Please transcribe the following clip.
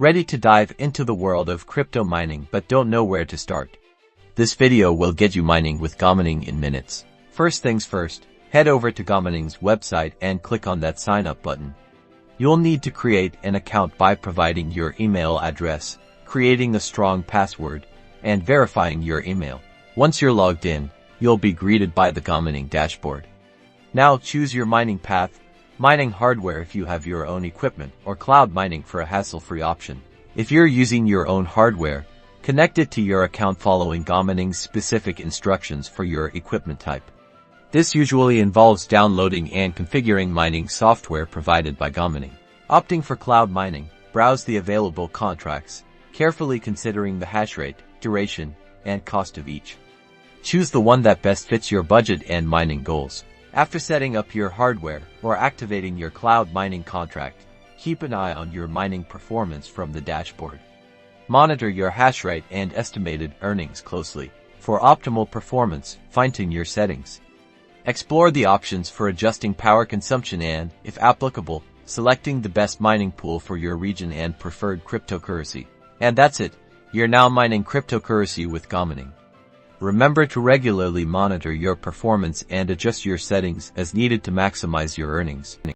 Ready to dive into the world of crypto mining but don't know where to start? This video will get you mining with Gomining in minutes. First things first, head over to Gomining's website and click on that sign up button. You'll need to create an account by providing your email address, creating a strong password, and verifying your email. Once you're logged in, you'll be greeted by the Gomining dashboard. Now choose your mining path, mining hardware if you have your own equipment, or cloud mining for a hassle-free option. If you're using your own hardware, connect it to your account following Gomining's specific instructions for your equipment type. This usually involves downloading and configuring mining software provided by Gomining. Opting for cloud mining, browse the available contracts, carefully considering the hash rate, duration, and cost of each. Choose the one that best fits your budget and mining goals. After setting up your hardware or activating your cloud mining contract, keep an eye on your mining performance from the dashboard. Monitor your hash rate and estimated earnings closely. For optimal performance, fine-tune your settings. Explore the options for adjusting power consumption and, if applicable, selecting the best mining pool for your region and preferred cryptocurrency. And that's it. You're now mining cryptocurrency with Gomining. Remember to regularly monitor your performance and adjust your settings as needed to maximize your earnings.